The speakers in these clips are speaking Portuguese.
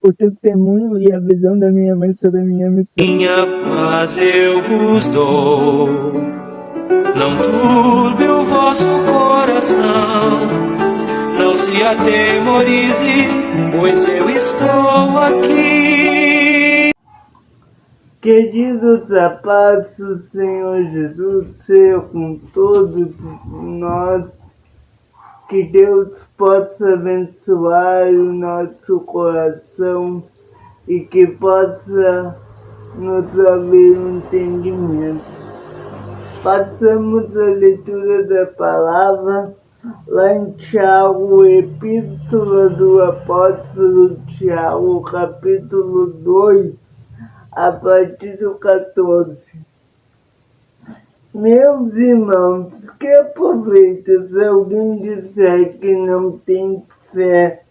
o testemunho e a visão da minha mãe sobre a minha missão. Minha paz eu vos dou, não turbe o vosso coração, não se atemorize, pois eu estou aqui. Queridos, a paz do Senhor Jesus seja com todos nós, que Deus possa abençoar o nosso coração e que possa nos abrir um entendimento. Passamos a leitura da palavra lá em Tiago, Epístola do Apóstolo Tiago, capítulo 2, a partir do 14. Meus irmãos, que aproveita se alguém disser que não tem fé,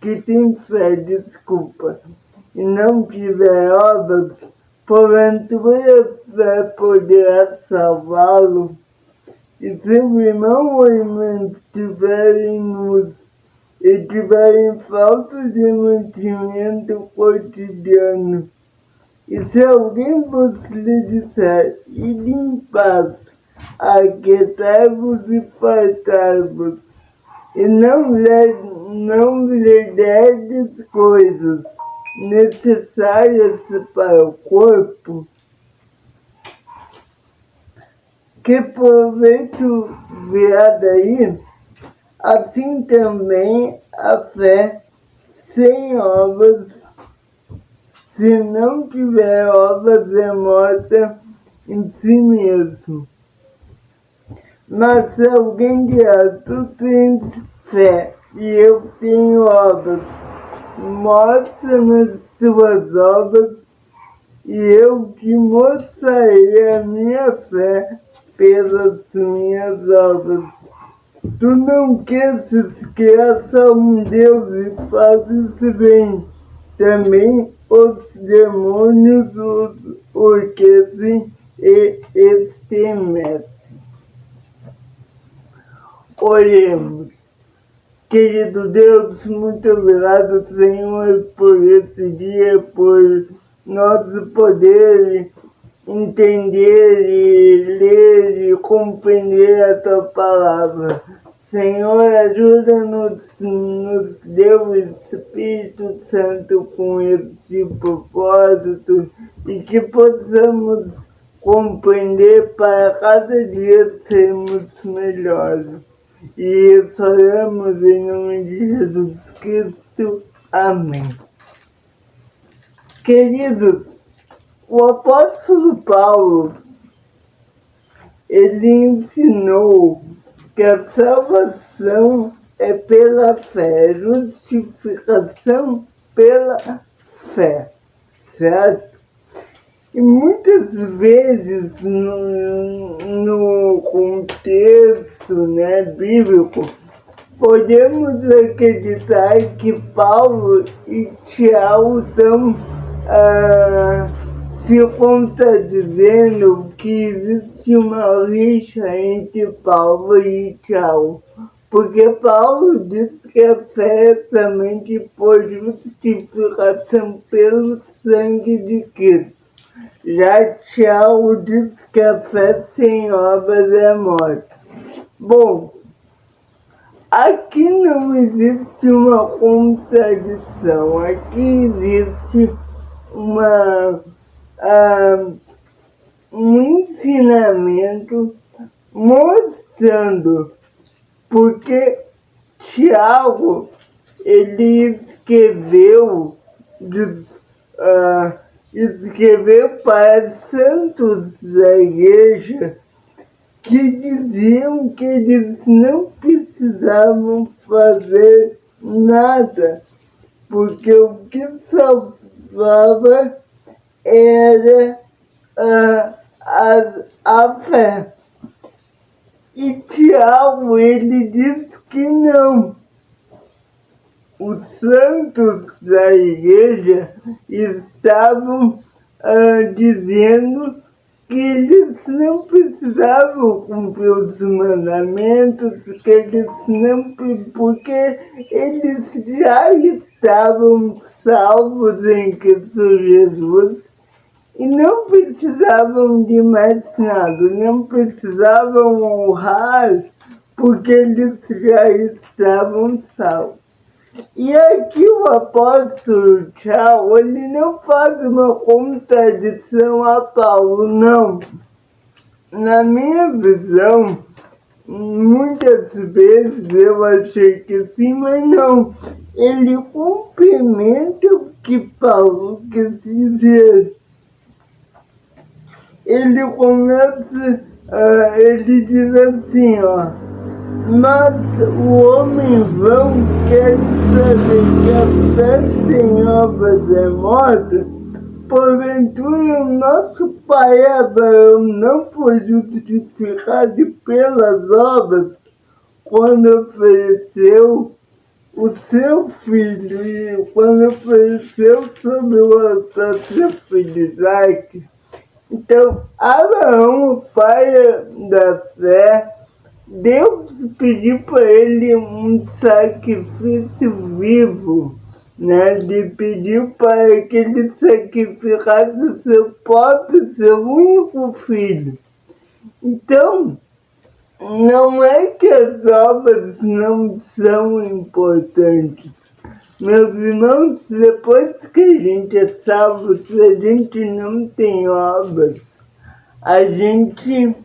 que tem fé, e não tiver obras, porventura a fé poderá salvá-lo? E se o irmão ou irmã estiverem e tiverem falta de mantimento cotidiano, e se alguém vos lhe disser, ide em paz, aquietai-vos e fartai-vos, e não lhe derdes coisas necessárias para o corpo, que proveito virá daí? Assim também a fé sem obras, se não tiver obras, é morta em si mesmo. Mas se alguém diz, tu tens fé e eu tenho obras, mostra-me as tuas obras e eu te mostrarei a minha fé pelas minhas obras. Tu não queres que há só um Deus e fazes bem. Também os demônios o esquecem e estremecem. Oremos. Querido Deus, muito obrigado, Senhor, por esse dia, por nós poder entender e ler e compreender a Tua palavra. Senhor, ajuda-nos, nos dê o Espírito Santo com esse propósito e que possamos compreender para cada dia sermos melhores. E oramos em nome de Jesus Cristo. Amém. Queridos, o apóstolo Paulo, ele ensinou que a salvação é pela fé, justificação pela fé, certo? E muitas vezes no contexto bíblico, podemos acreditar que Paulo e Tiago estão se contradizendo, que existe uma rixa entre Paulo e Tiago. Porque Paulo diz que a fé é somente por justificação pelo sangue de Cristo. Já Tiago diz que a fé sem obras é morte. Bom, aqui não existe uma contradição, aqui existe um ensinamento mostrando porque Tiago, ele escreveu para santos da igreja que diziam que eles não precisavam fazer nada, porque o que salvava era a fé. E Tiago, ele diz que não. Os santos da igreja estavam dizendo que eles não precisavam cumprir os mandamentos, que eles não, porque eles já estavam salvos em Cristo Jesus e não precisavam de mais nada, não precisavam honrar, porque eles já estavam salvos. E aqui o apóstolo Tiago, ele não faz uma contradição a Paulo, não. Na minha visão, muitas vezes eu achei que sim, mas não. Ele complementa o que Paulo quis dizer. Ele começa, ele diz assim, mas o homem vão quer saber que a fé sem obras é morta. Porventura, o nosso pai Abraão não foi justificado pelas obras quando ofereceu o seu filho, e quando ofereceu sobre o altar seu filho Isaac. Então, Abraão, o pai da fé, Deus pediu para ele um sacrifício vivo, né? Ele pediu para que ele sacrificasse o seu próprio, seu único filho. Então, não é que as obras não são importantes. Meus irmãos, depois que a gente é salvo, se a gente não tem obras, a gente,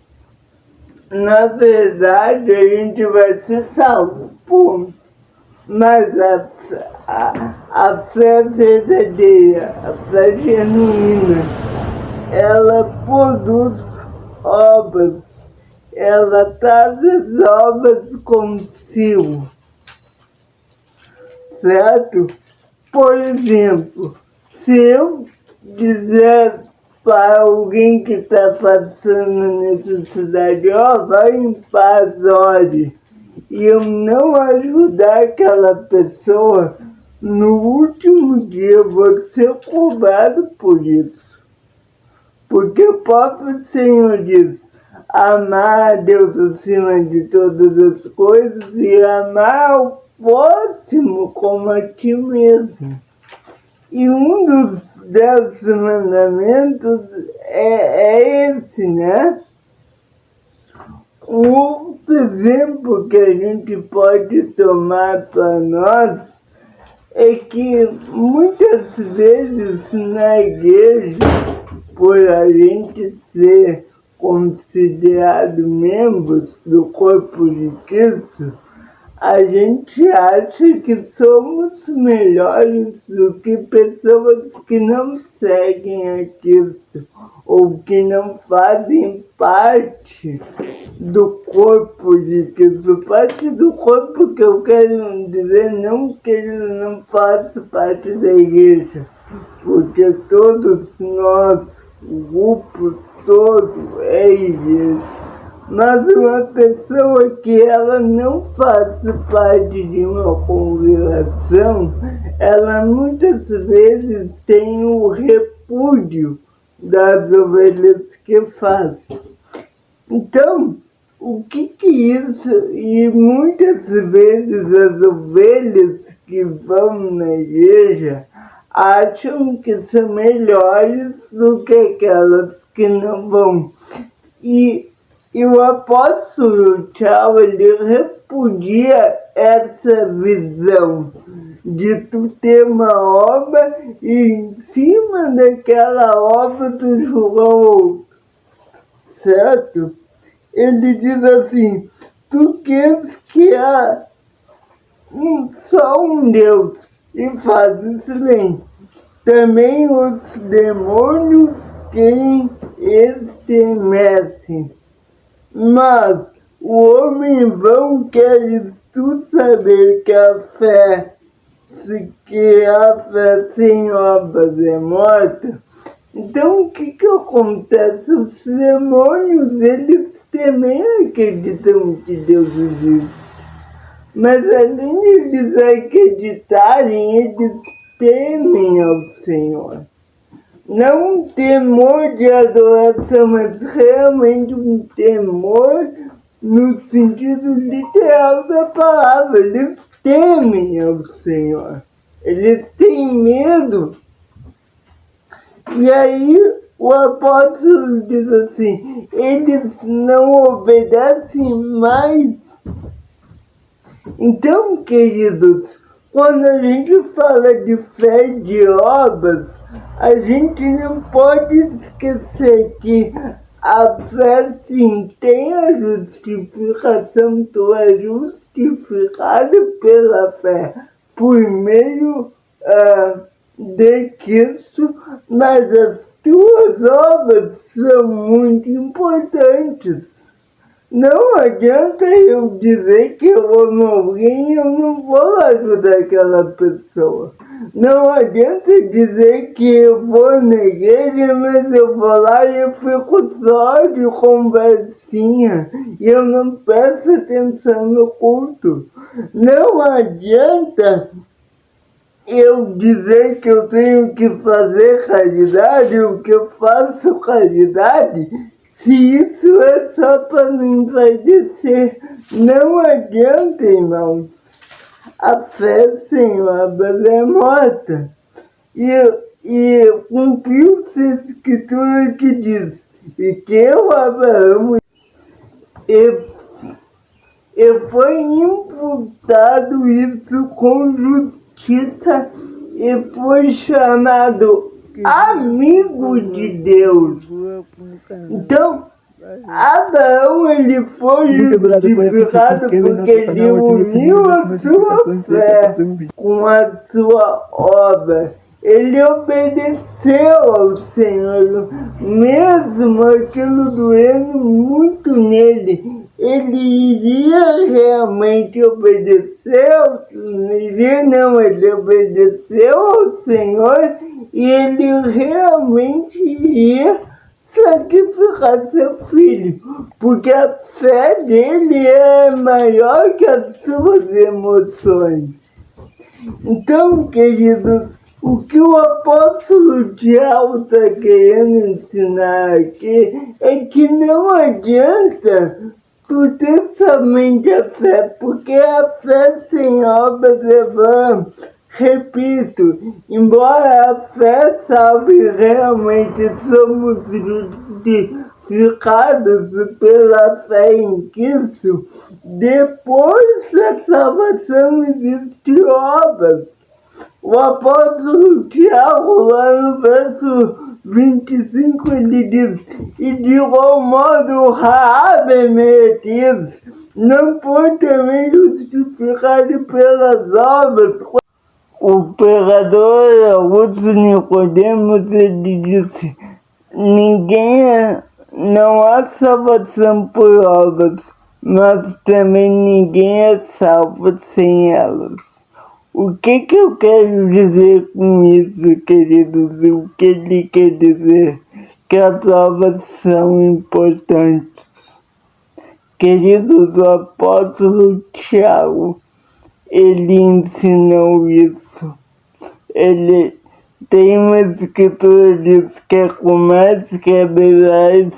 na verdade, a gente vai ser salvo, ponto. Mas a fé verdadeira, a fé genuína, ela produz obras, ela traz as obras consigo, certo? Por exemplo, se eu dizer para alguém que está passando necessidade, vai em paz, ore, e eu não ajudar aquela pessoa, no último dia eu vou ser cobrado por isso. Porque o próprio Senhor diz, amar a Deus acima de todas as coisas e amar o próximo como a ti mesmo. E um dos 10 mandamentos é esse, né? Um outro exemplo que a gente pode tomar para nós é que muitas vezes na igreja, por a gente ser considerado membros do corpo de Cristo, a gente acha que somos melhores do que pessoas que não seguem a Cristo ou que não fazem parte do corpo de Cristo. Parte do corpo que eu quero dizer, não que ele não faça parte da igreja, porque todos nós, o grupo todo é igreja. Mas uma pessoa que ela não faz parte de uma congregação, ela muitas vezes tem o repúdio das ovelhas que faz. Então, o que isso? E muitas vezes as ovelhas que vão na igreja acham que são melhores do que aquelas que não vão. E o apóstolo Tiago, ele repudia essa visão de tu ter uma obra e em cima daquela obra tu julgar o outro, certo? Ele diz assim, tu queres que há só um Deus e faz silêncio. Também os demônios quem estremecem. Mas o homem vão quer tu saber que a fé sem obras é morta. Então o que acontece? Os demônios, eles também acreditam que Deus existe. Mas além de eles acreditarem, eles temem ao Senhor. Não um temor de adoração, mas realmente um temor no sentido literal da palavra. Eles temem ao Senhor. eles têm medo. E aí o apóstolo diz assim, eles não obedecem mais. Então, queridos, quando a gente fala de fé e de obras, a gente não pode esquecer que a fé, sim, tem a justificação, tu é justificado pela fé por meio de Cristo, mas as tuas obras são muito importantes. Não adianta eu dizer que eu amo alguém e eu não vou ajudar aquela pessoa. Não adianta dizer que eu vou na igreja, mas eu vou lá e eu fico só de conversinha e eu não presto atenção no culto. Não adianta eu dizer que eu tenho que fazer caridade, o que eu faço caridade, se isso é só para me envaidecer. Não adianta, irmãos. A fé sem obras é morta. E cumpriu-se a escritura que diz, e que o Abraão e foi imputado isso com justiça e foi chamado amigo de Deus. Então, Abraão ele foi justificado porque ele uniu a sua fé com a sua obra. Ele obedeceu ao Senhor, mesmo aquilo doendo muito nele. Ele iria realmente obedecer ele obedeceu ao Senhor e ele realmente iria sacrificar seu filho, porque a fé dele é maior que as suas emoções. Então, queridos, o que o apóstolo Tiago está querendo ensinar aqui é que não adianta tu ter somente a fé, porque a fé sem obras é vã. Repito, embora a fé salve, realmente somos justificados pela fé em Cristo, depois da salvação existem obras. O apóstolo Tiago, lá no verso 25, ele diz, e de igual modo Raabe meretriz não foi também justificado pelas obras. O pregador Augusto Nicodemos, ele disse, não há salvação por obras, mas também ninguém é salvo sem elas. O que eu quero dizer com isso, queridos? O que ele quer dizer? Que as obras são importantes. Queridos, o apóstolo Tiago, ele ensinou isso. Ele tem uma escritura que diz, quer comece, quer bebais,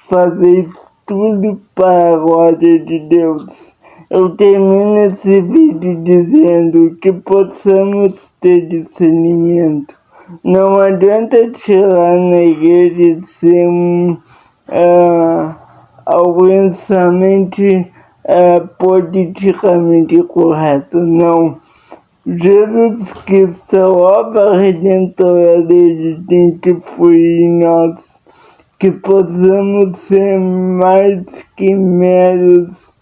fazer tudo para a glória de Deus. Eu termino esse vídeo dizendo que possamos ter discernimento. Não adianta tirar na igreja de ser alguém somente politicamente correto. Não. Jesus Cristo, a obra redentora dele tem que fluir em nós. Que possamos ser mais que meros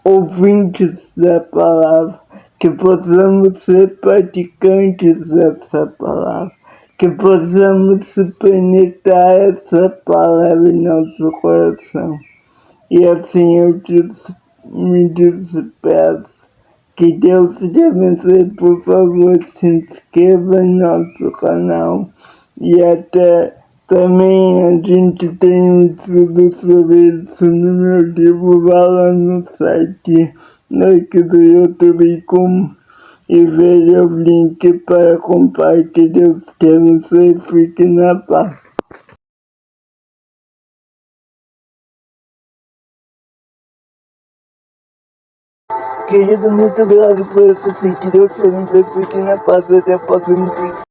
ouvintes da palavra, que possamos ser praticantes dessa palavra, que possamos penetrar essa palavra em nosso coração. E assim eu me despeço. Que Deus te abençoe, por favor, se inscreva em nosso canal e até também a gente tem um estudo sobre isso no meu livro, vá lá no site aqui do YouTube e veja o link para comprar. Que Deus te abençoe e fique na paz. Querido, muito obrigado por assistir. Que Deus te abençoe, porque na paz até a próxima.